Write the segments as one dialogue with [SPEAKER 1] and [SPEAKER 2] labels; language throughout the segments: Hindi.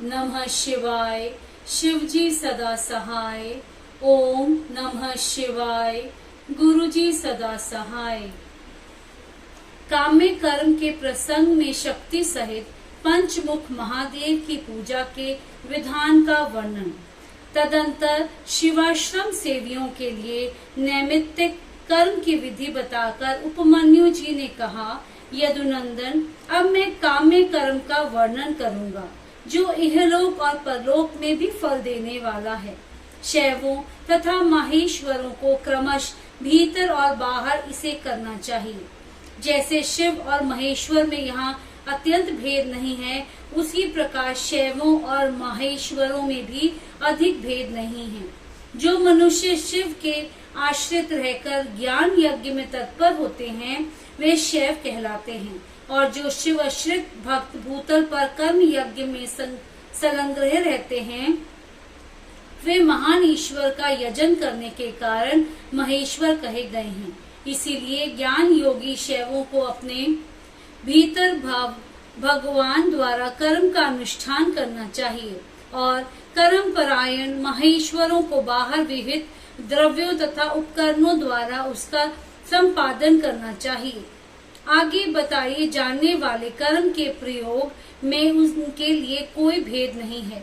[SPEAKER 1] नमः शिवाय। शिवजी सदा सहाय। ओम नमः शिवाय। गुरुजी सदा सहाय। काम्य कर्म के प्रसंग में शक्ति सहित पंचमुख महादेव की पूजा के विधान का वर्णन। तदंतर शिवाश्रम सेवियों के लिए नैमित्तिक कर्म की विधि बताकर उपमन्यु जी ने कहा, यदुनंदन, अब मैं काम्य कर्म का वर्णन करूंगा जो इहलोक और परलोक में भी फल देने वाला है। शैवों तथा माहेश्वरों को क्रमश भीतर और बाहर इसे करना चाहिए। जैसे शिव और महेश्वर में यहाँ अत्यंत भेद नहीं है, उसी प्रकार शैवों और माहेश्वरों में भी अधिक भेद नहीं है। जो मनुष्य शिव के आश्रित रहकर ज्ञान यज्ञ में तत्पर होते हैं वे शैव कहलाते हैं, और जो शिव आश्रित भक्त भूतल पर कर्म यज्ञ में संलग्न रहते हैं वे महान ईश्वर का यजन करने के कारण महेश्वर कहे गए हैं। इसीलिए ज्ञान योगी शैवों को अपने भीतर भाव भगवान द्वारा कर्म का अनुष्ठान करना चाहिए, और कर्म परायण महेश्वरों को बाहर विहित द्रव्यों तथा उपकरणों द्वारा उसका संपादन करना चाहिए। आगे बताए जाने वाले कर्म के प्रयोग में उनके लिए कोई भेद नहीं है।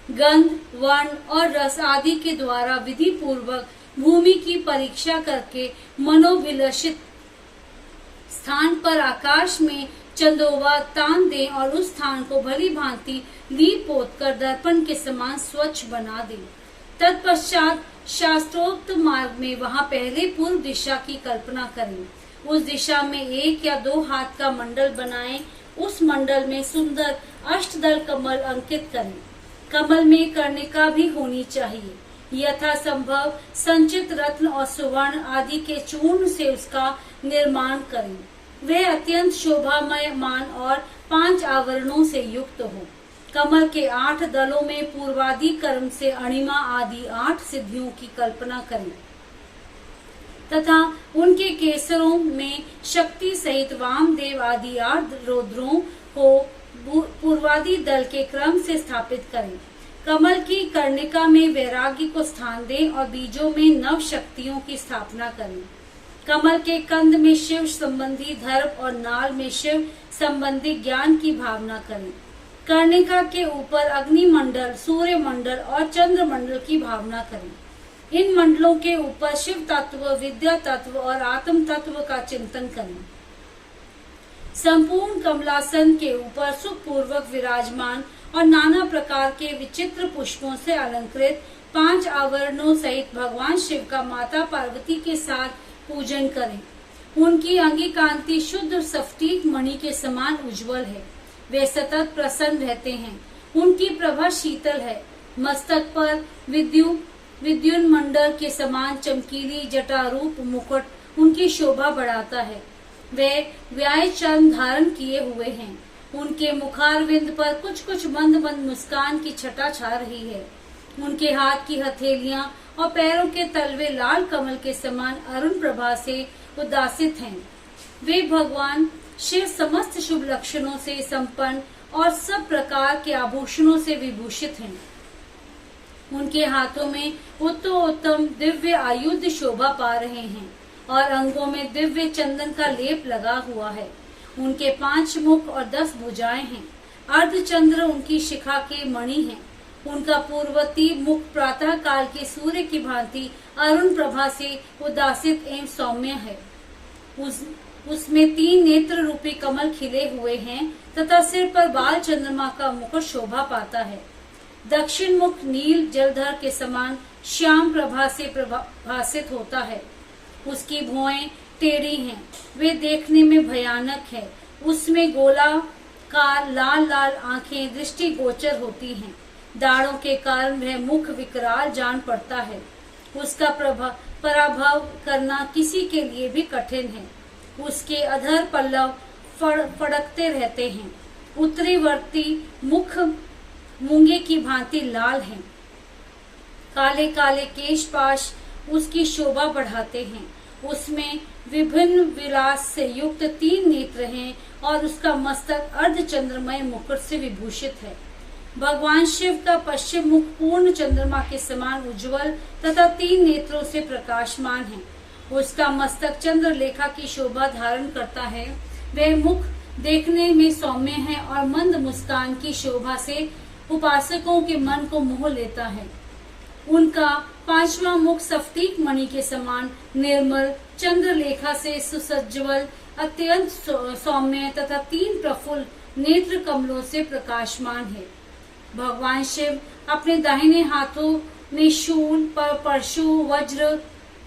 [SPEAKER 1] गंध, वर्ण और रस आदि के द्वारा विधि पूर्वक भूमि की परीक्षा करके मनोभिलषित स्थान पर आकाश में चंदोवा तान दें और उस स्थान को भली भांति लीप पोत कर दर्पण के समान स्वच्छ बना दें। तत्पश्चात शास्त्रोक्त मार्ग में वहां पहले पूर्व दिशा की कल्पना करें। उस दिशा में 1 या 2 हाथ का मंडल बनाएं। उस मंडल में सुंदर अष्टदल कमल अंकित करें। कमल में कर्णिका भी होनी चाहिए। यथा संभव संचित रत्न और सुवर्ण आदि के चूर्ण से उसका निर्माण करें। वह अत्यंत शोभामयमान और 5 आवरणों से युक्त हो। कमल के 8 दलों में पूर्वादि कर्म से अणिमा आदि 8 सिद्धियों की कल्पना करें तथा उनके केसरों में शक्ति सहित वामदेव आदि 8 रुद्रों को पूर्वादि दल के क्रम से स्थापित करें। कमल की कर्णिका में वैराग्य को स्थान दें और बीजों में नव शक्तियों की स्थापना करें। कमल के कंद में शिव संबंधी धर्म और नाल में शिव संबंधी ज्ञान की भावना करें। कर्णिका के ऊपर अग्नि मंडल, सूर्य मंडल और चंद्र मंडल की भावना करें। इन मंडलों के ऊपर शिव तत्व, विद्या तत्व और आत्म तत्व का चिंतन करें। संपूर्ण कमलासन के ऊपर सुखपूर्वक विराजमान और नाना प्रकार के विचित्र पुष्पों से अलंकृत 5 आवरणों सहित भगवान शिव का माता पार्वती के साथ पूजन करें। उनकी अंगी कांति शुद्ध स्फटिक मणि के समान उज्जवल है। वे सतत प्रसन्न रहते हैं। उनकी प्रभा शीतल है। मस्तक पर विद्युन मंडल के समान चमकीली जटारूप मुकुट उनकी शोभा बढ़ाता है। वे व्याय चर्म धारण किए हुए हैं। उनके मुखारविंद पर कुछ कुछ मंद मंद मुस्कान की छटा छा रही है। उनके हाथ की हथेलियां और पैरों के तलवे लाल कमल के समान अरुण प्रभा से उदासित हैं। वे भगवान शिव समस्त शुभ लक्षणों से संपन्न और सब प्रकार के आभूषणों से विभूषित हैं। उनके हाथों में उत्तम दिव्य आयुध शोभा पा रहे हैं और अंगों में दिव्य चंदन का लेप लगा हुआ है। उनके 5 मुख और 10 भुजाएं हैं। अर्धचंद्र उनकी शिखा के मणि हैं। उनका पूर्वती मुख प्रातः काल के सूर्य की भांति अरुण प्रभा से उदासित एवं सौम्य है। उसमें 3 नेत्र रूपी कमल खिले हुए हैं तथा सिर पर बाल चंद्रमा का मुकुट शोभा पाता है। दक्षिण मुख नील जलधर के समान श्याम प्रभा से प्रभासित होता है। उसकी भुएं टेढ़ी हैं। वे देखने में भयानक है। उसमें गोलाकार लाल लाल आंखें दृष्टि गोचर होती हैं। दाढ़ों के कारण वह मुख विकराल जान पड़ता है। उसका पराभव करना किसी के लिए भी कठिन है। उसके अधर पल्लव फड़कते रहते हैं। उत्तरीवर्ती मुख मूंगे की भांति लाल हैं। काले काले केशपाश उसकी शोभा बढ़ाते हैं। उसमें विभिन्न विलास से युक्त 3 नेत्र हैं और उसका मस्तक अर्धचंद्रमय मुकुट से विभूषित है। भगवान शिव का पश्चिम मुख पूर्ण चंद्रमा के समान उज्जवल तथा 3 नेत्रों से प्रकाशमान है। उसका मस्तक चंद्रलेखा की शोभा धारण करता है। वह मुख देखने में सौम्य है और मंद मुस्कान की शोभा से उपासकों के मन को मोह लेता है। उनका 5वां मुख स्फटिक मणि के समान निर्मल चंद्रलेखा से सुसज्जवल अत्यंत सौम्य तथा 3 प्रफुल्ल नेत्र कमलों से प्रकाशमान है। भगवान शिव अपने दाहिने हाथों में शूल, परशु, वज्र,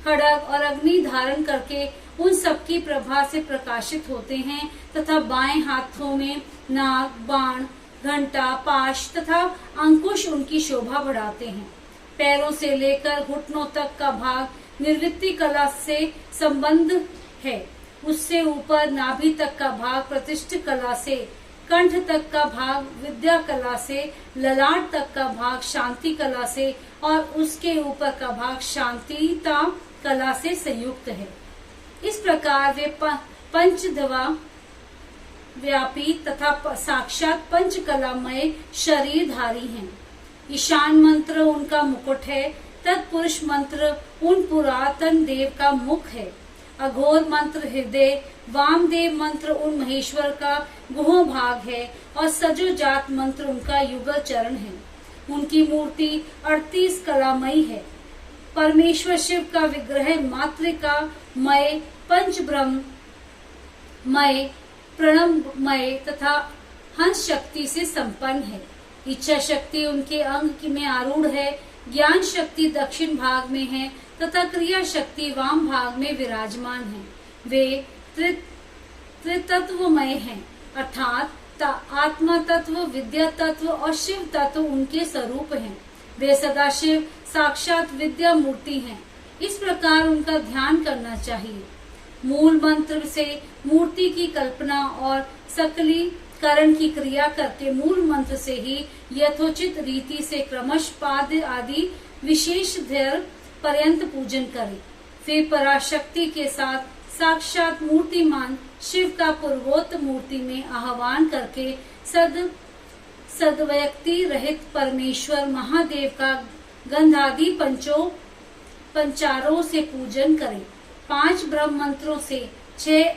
[SPEAKER 1] खड्ग और अग्नि धारण करके उन सबकी प्रभा से प्रकाशित होते हैं तथा बाएं हाथों में नाग, बाण, घंटा, पाश तथा अंकुश उनकी शोभा बढ़ाते हैं। पैरों से लेकर घुटनों तक का भाग निर्वृत्ति कला से संबंध है। उससे ऊपर नाभि तक का भाग प्रतिष्ठ कला से, कंठ तक का भाग विद्या कला से, ललाट तक का भाग शांति कला से और उसके ऊपर का भाग शांतिता कला से संयुक्त है। इस प्रकार वे पंचधवा व्यापी तथा साक्षात पंचकलामय शरीरधारी हैं। ईशान मंत्र उनका मुकुट है। तत्पुरुष मंत्र उन पुरातन देव का मुख है। अघोर मंत्र हृदय, वामदेव मंत्र उन महेश्वर का गुह भाग है और सजो जात मंत्र उनका युगल चरण है। उनकी मूर्ति 38 कलामयी है। परमेश्वर शिव का विग्रह मातृका मय, पंचब्रह्म मय, प्रणवमय तथा हंस शक्ति से संपन्न है। इच्छा शक्ति उनके अंग में आरूढ़ है। ज्ञान शक्ति दक्षिण भाग में है तथा क्रिया शक्ति वाम भाग में विराजमान है। वे त्रितत्वमय हैं, अर्थात आत्मा तत्व, विद्या तत्व और शिव तत्व उनके स्वरूप हैं। वे सदाशिव साक्षात विद्या मूर्ति हैं। इस प्रकार उनका ध्यान करना चाहिए। मूल मंत्र से मूर्ति की कल्पना और सकलीकरण की क्रिया करके मूल मंत्र से ही यथोचित रीति से क्रमश पाद आदि विशेष धैर्य पर्यंत पूजन करें। फिर पराशक्ति के साथ साक्षात मूर्तिमान शिव का पूर्वोक्त मूर्ति में आह्वान करके सद्व्यक्ति रहित परमेश्वर महादेव का गंधादि पंचारों से पूजन करें। 5 ब्रह्म मंत्रों से 6